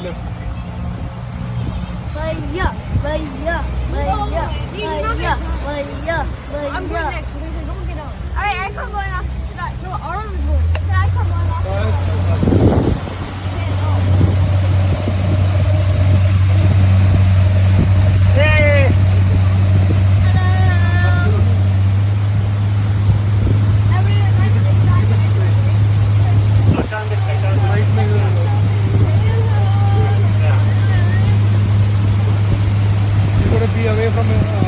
Bhaiya, bhaiya, bhaiya, bhaiya, bhaiya, I'm going bhaiya. next. We're don't get on. Alright, I come going after Siddharth. No, Aarav is going. Can I come on after? Be away from